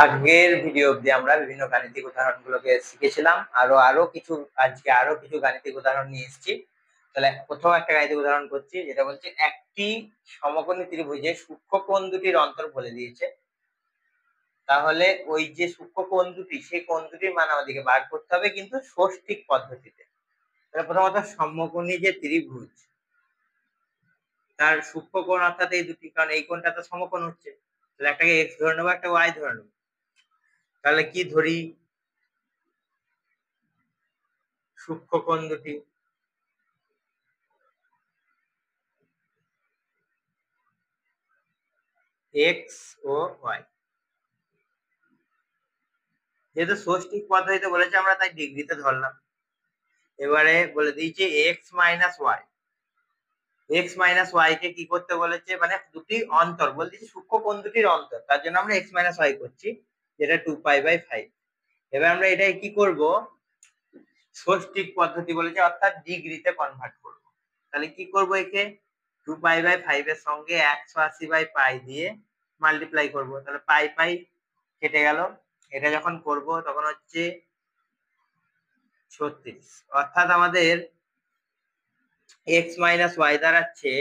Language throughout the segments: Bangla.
আগের ভিডিও অবধি আমরা বিভিন্ন গাণিতিক উদাহরণগুলোকে শিখেছিলাম। আজকে আরো কিছু গাণিতিক উদাহরণ নিয়ে এসেছি। তাহলে প্রথম একটা গাণিতিক উদাহরণ করছি, যেটা বলছে একটি সমকোণী ত্রিভুজে সূক্ষ্ম কোণ দুটির অন্তর বলে দিয়েছে। তাহলে ওই যে সূক্ষ্ম কোণ দুটি, সেই কোণ দুটির মান আমাদেরকে বার করতে হবে, কিন্তু ষষ্ঠিক পদ্ধতিতে। তাহলে প্রথমত সমকোণী যে ত্রিভুজ, তার সূক্ষ্ম কোণ অর্থাৎ এই দুটি, কারণ এই কোণটা তো সমকোণ হচ্ছে। তাহলে একটাকে এক্স ধরে নেবো, একটা ওয়াই ধরে নেবো। তাহলে কি ধরি? সূক্ষ্ম কোণ দুটি এক্স ও ওয়াই। যেহেতু ষষ্ঠিক পদ্ধতিতে বলেছে আমরা, তাই ডিগ্রিতে ধরলাম। এবারে বলে দিয়েছে X minus Y. X minus Y কে কি করতে বলেছে, মানে দুটি অন্তর বলে দিয়েছে, সূক্ষ্ম কোণ দুটির অন্তর, তার জন্য আমরা এক্স মাইনাস ওয়াই করছি, যেটা 2π/5। এবার আমরা এটাই কি করব, ষষ্ঠিক পদ্ধতি বলেছে, অর্থাৎ ডিগ্রিতে কনভার্ট করব। তাহলে কি করব, একে 2π/5 এর সঙ্গে 180/π দিয়ে মাল্টিপ্লাই করব। তাহলে পাই পাই কেটে গেল। এটা যখন করব তখন হচ্ছে 36, অর্থাৎ আমাদের এক্স মাইনাস ওয়াই দাঁড়াচ্ছে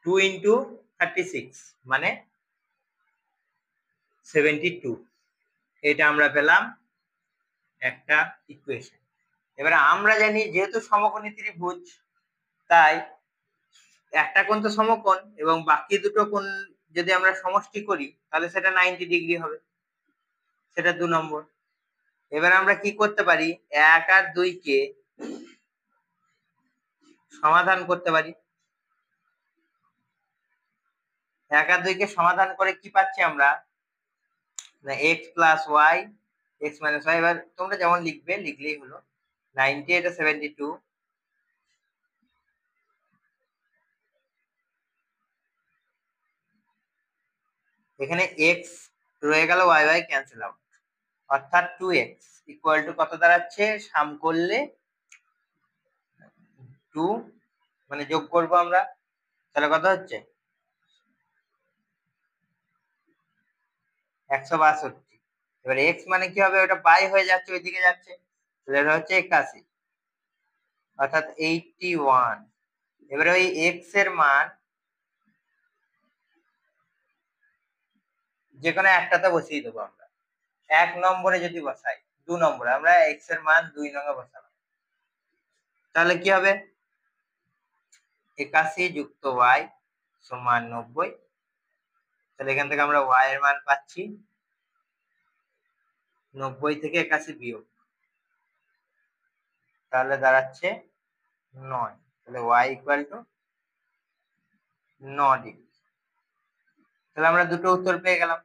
2 × 36 মানে 72। এটা আমরা পেলাম একটা ইকুয়েশন। এবারে আমরা জানি যেহেতু সমকোণী ত্রিভুজ, তাই একটা কোণ তো সমকোণ এবং বাকি দুটো কোণ যদি আমরা সমষ্টি করি তাহলে সেটা 90 ডিগ্রি হবে, সেটা 2 নম্বর। এবার আমরা কি করতে পারি, 1 আর 2 কে সমাধান করতে পারি। 1 আর 2 কে সমাধান করে কি পাচ্ছি আমরা, X plus Y, X minus Y. এবার তোমরা যেমন লিখবে লিখলেই হলো। 90, এটা 72, এখানে এক্স রয়ে গেল, ওয়াই ওয়াই ক্যান্সেল আউট, অর্থাৎ 2x ইকুয়াল টু কত দাঁড়াচ্ছে, সাম করলে 2, মানে যোগ করব আমরা, তাহলে কত হচ্ছে 162। এবার x মানে কি হবে, ওটা বাই হয়ে যাচ্ছে, ওইদিকে যাচ্ছে, তাহলে এটা হচ্ছে 81, অর্থাৎ 81। এবারে ওই x এর মান যে কোনো একটাতে বসিয়ে দেবো আমরা। 1 নম্বরে যদি বসাই, 2 নম্বরে আমরা x এর মান 2 নম্বরে বসালাম, তাহলে কি হবে, 81 যুক্ত y সমান 90। তাহলে এখান থেকে আমরা y এর মান পাচ্ছি 90 থেকে 81 বিয়োগ, তাহলে দাঁড়াচ্ছে 9। তাহলে y ইকুয়াল টু 9 ডিগ্রি। তাহলে আমরা দুটো উত্তর পেয়ে গেলাম।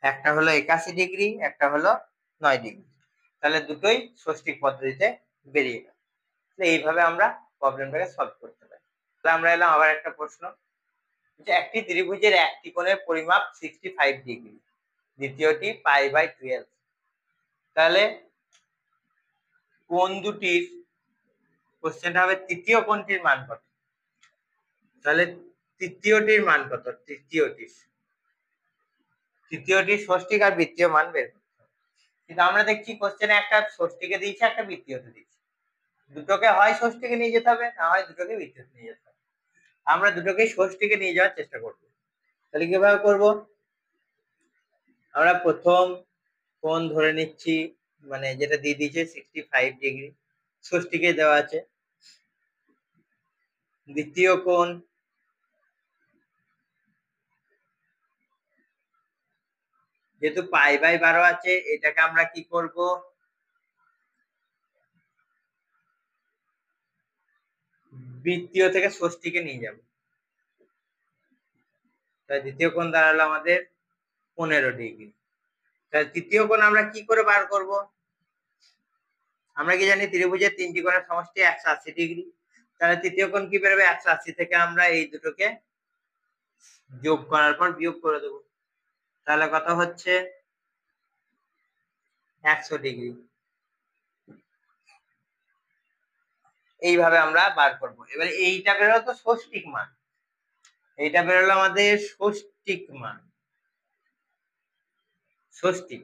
একটা হলো 81 ডিগ্রি, একটা হলো 9 ডিগ্রি। তাহলে দুটোই ষষ্ঠিক পদ্ধতিতে বেরিয়ে গেল। এইভাবে আমরা প্রবলেমটাকে সলভ করতে পারি। তাহলে আমরা এলাম আবার একটা প্রশ্ন, যে একটি ত্রিভুজের একটি কোণের পরিমাপ 65 ডিগ্রি, দ্বিতীয়টি π/12। তাহলে কোণ দুটির, কোশ্চেনটা হবে তৃতীয় কোণটির মান কত। তাহলে তৃতীয়টির মান কত, তৃতীয়টির ষষ্ঠিক আর বৃত্তীয় মান বের করতে হবে। কিন্তু আমরা দেখছি কোশ্চেনে একটা ষষ্ঠীকে দিয়েছে, একটা বৃত্তীয়তে দিয়েছে, দুটোকে হয় ষষ্ঠীকে নিয়ে যেতে হবে, না হয় দুটোকে বৃত্তীয়তে নিয়ে যেতে হবে। আমরা দুটোকেই ষষ্ঠীকে নিয়ে যাওয়ার চেষ্টা করব। তাহলে কিভাবে করব, আমরা প্রথম কোণ ধরে নিচ্ছি, মানে যেটা দিয়ে দিয়েছে 65 ডিগ্রি, ষষ্ঠীকে দেওয়া আছে। দ্বিতীয় কোণ, যেহেতু π/12 আছে, এটাকে আমরা কি করব, বৃত্তীয় থেকে ষষ্ঠীকে নিয়ে যাব। তাই দ্বিতীয় কোণ দাঁড়ালো আমাদের 15 ডিগ্রি। তাহলে তৃতীয় কোণ আমরা কি করে বার করব, আমরা কি জানি ত্রিভুজের তিনটি কোণের সমষ্টি 180 ডিগ্রি। তাহলে তৃতীয় কোণ কি বেরোবে, 180 থেকে আমরা এই দুটোকে যোগ করার পর বিয়োগ করে দেব। তাহলে কত হচ্ছে 100 ডিগ্রি। এইভাবে আমরা বার করব। এবারে এইটা বেরোলো তো ষষ্ঠিক মান, এইটা বেরোলো আমাদের ষষ্ঠিক মান, ষষ্ঠিক।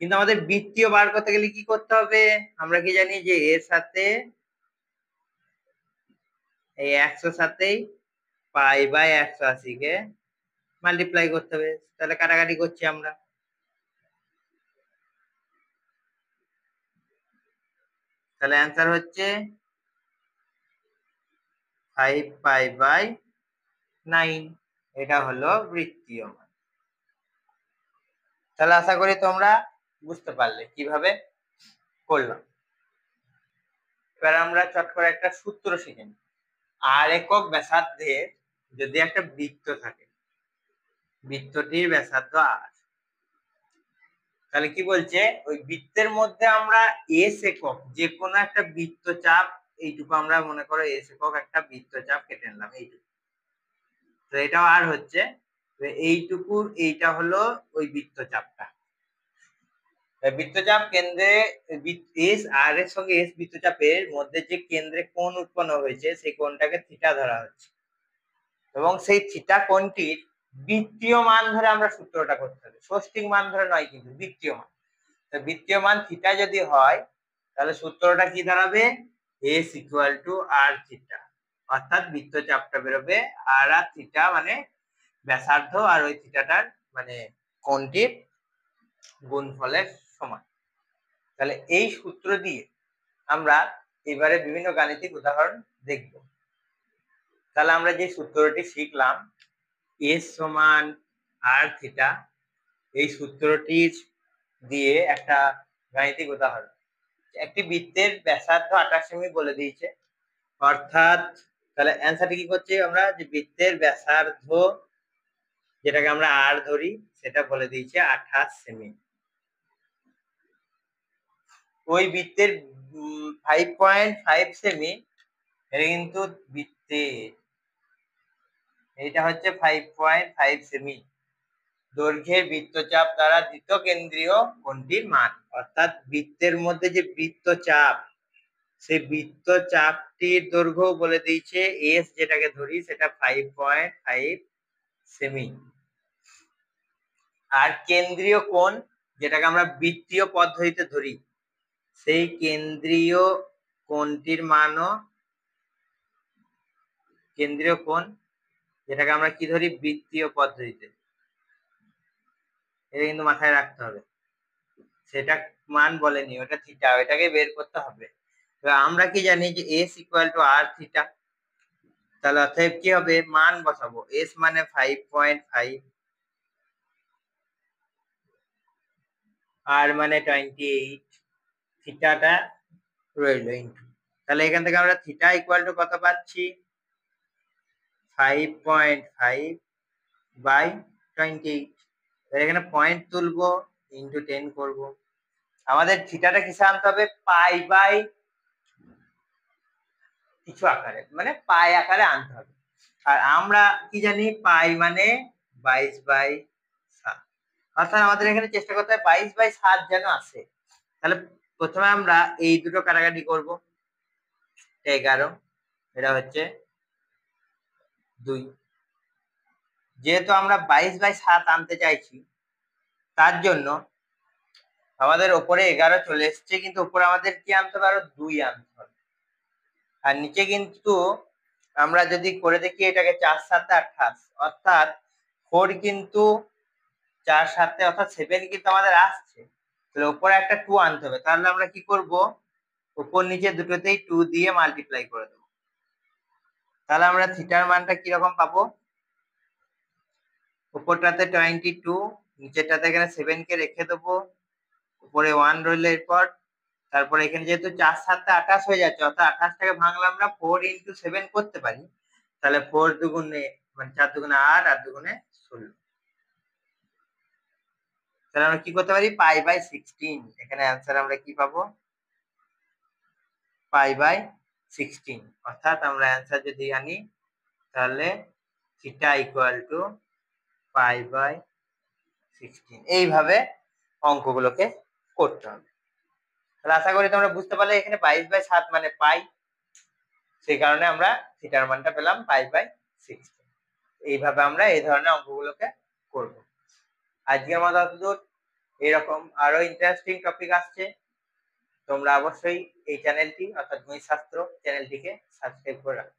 কিন্তু আমাদের বৃত্তীয় বার করতে গেলে কি করতে হবে? আমরা কি জানি যে এর সাথে এই 100 সাথেই পাই বাই 180 কে মাল্টিপ্লাই করতে হবে। তাহলে কাটাকাটি করছি আমরা, তাহলে অ্যান্সার হচ্ছে 5 পাই বাই 9। এটা হলো বৃত্তীয় মান। তাহলে আশা করি তোমরা বুঝতে পারলে কিভাবে করলাম। এবার আমরা চট করে একটা সূত্র শিখে নিই। আর একক ব্যাসার্ধের যদি একটা বৃত্ত থাকে, বৃত্তটির ব্যাসার্ধ আর, তাহলে কি বলছে ওই বৃত্তের মধ্যে আমরা এস একক যে কোনো একটা বৃত্তচাপ, এইটুকু আমরা মনে করো এস একক একটা বৃত্তচাপ কেটে নিলাম এইটুকু, তো এটাও আর হচ্ছে এইটুকু, এইটা হলো ওই বৃত্তচাপটা। বৃত্তচাপ কেন্দ্রে এস আর এর সঙ্গে এস বৃত্তচাপের মধ্যে যে কেন্দ্রে কোণ উৎপন্ন হয়েছে সেই কোণটাকে থিটা ধরা হচ্ছে, এবং সেই থিটা কোণটির বৃত্তীয় মান ধরে আমরা সূত্রটা করতে হবে, ষষ্ঠিক মান ধরে নয়, কিন্তু বৃত্তীয় মান। তো বৃত্তীয় মান থিটা যদি হয় তাহলে সূত্রটা কি দাঁড়াবে? S equal to R theta, অর্থাৎ বৃত্তচাপটা বেরোবে আর আর থিটা মানে ব্যাসার্ধ আর ওই থিটাটার মানে কোণটির গুণফলের সমান। তাহলে এই সূত্র দিয়ে আমরা এবারে বিভিন্ন গাণিতিক উদাহরণ দেখব। তাহলে আমরা যে সূত্রটি শিখলাম এস সমান আর থিটা, এই সূত্রটি দিয়ে একটা গাণিতিক উদাহরণ। একটি বৃত্তের ব্যাসার্ধ 28 সেমি বলে দিয়েছে, অর্থাৎ তাহলে অ্যান্সারটি কি করছে আমরা, যে বৃত্তের ব্যাসার্ধ যেটাকে আমরা আর ধরি সেটা বলে দিয়েছে 28 সেমি। ওই বৃত্তের 5.5 সেমি, এটা কিন্তু বৃত্তের, এইটা হচ্ছে 5.5 সেমি দৈর্ঘ্যের বৃত্তচাপ দ্বারা ধৃত কেন্দ্রীয় কোণটির মান, অর্থাৎ বৃত্তের মধ্যে যে বৃত্তচাপ সেই বৃত্তচাপটির দৈর্ঘ্য বলে দিয়েছে এস, যেটাকে ধরি সেটা 5.5 সেমি। আর কেন্দ্রীয় কোণ যেটাকে আমরা বৃত্তীয় পদ্ধতিতে ধরি সেই কেন্দ্রীয় কোণটির মানও, কেন্দ্রীয় কোণ যেটাকে আমরা কি ধরি বৃত্তীয় পদ্ধতিতে, এটা কিন্তু মাথায় রাখতে হবে, সেটা মান বলেনি, ওটা থিটা, ওটাকে বের করতে হবে। আমরা কি জানি যে S equal to R theta, তাহলে অতএব কি হবে, মান বসাবো, এস মানে 5.5, আর মানে 28, থিটাটা রইল ইনটু, তাহলে এখান থেকে আমরা থিটা ইকুয়াল টু কত পাচ্ছি, 5.5 বাই 28, এখানে পয়েন্ট তুলবো ইনটু 10 করব। আমাদের থিটাটা কিসে আনতে হবে, পাই বাই কিছু আকারে, মানে পাই আকারে আনতে হবে। আর আমরা কি জানি পাই মানে 22/7, অর্থাৎ আমাদের এখানে চেষ্টা করতে হবে 22/7 যেন আসে। তাহলে প্রথমে আমরা এই দুটো কাটাকাটি করব, 11, এটা হচ্ছে 2, যেহেতু আমরা 22/7 আনতে চাইছি তার জন্য আমাদের উপরে 11 চলে এসছে, কিন্তু উপরে আমাদের কি আনতে হবে, আরো 2 আনতে হবে। আর নিচে কিন্তু আমরা যদি করে দেখি এটাকে 4 7 28, অর্থাৎ 4 কিন্তু 4 7 অর্থাৎ 7 কিন্তু আমাদের আসছে, তাহলে উপরে একটা 2 আনতে হবে। তাহলে আমরা কি করব, উপর নিচে দুটোতেই 2 দিয়ে মাল্টিপ্লাই করে দেবো। তাহলে আমরা থিটার মানটা কিরকম পাবো, উপরটাতে 22, নিচেরটাতে এখানে 7 কে রেখে দেবো, উপরে 1 রইল, এরপর তারপরে এখানে যেহেতু 4 7 28 হয়ে যাচ্ছে, অর্থাৎ 28টাকে ভাঙলে আমরা 4 ইন্টু 7 করতে পারি, তাহলে 4 দুগুণে মানে 4 দুগুণে 8, 8 দুগুণে 16, তাহলে আমরা কি করতে পারি, পাই বাই 16। এখানে অ্যান্সার আমরা কি পাবো, পাই বাই 16, অর্থাৎ আমরা অ্যান্সার যদি আনি তাহলে theta equal to pi by 16। এইভাবে অঙ্কগুলোকে করতে হবে। তাহলে আশা করি তোমরা বুঝতে পারলে এখানে 22/7 মানে পাই, সেই কারণে আমরা থিটার মানটা পেলাম π/60। এইভাবে আমরা এই ধরনের অঙ্কগুলোকে করব। আজকের মতো এতদূর। এরকম আরো ইন্টারেস্টিং টপিক আসছে, তোমরা অবশ্যই এই চ্যানেলটি অর্থাৎ গণিত শাস্ত্র চ্যানেলটিকে সাবস্ক্রাইব করে রাখো।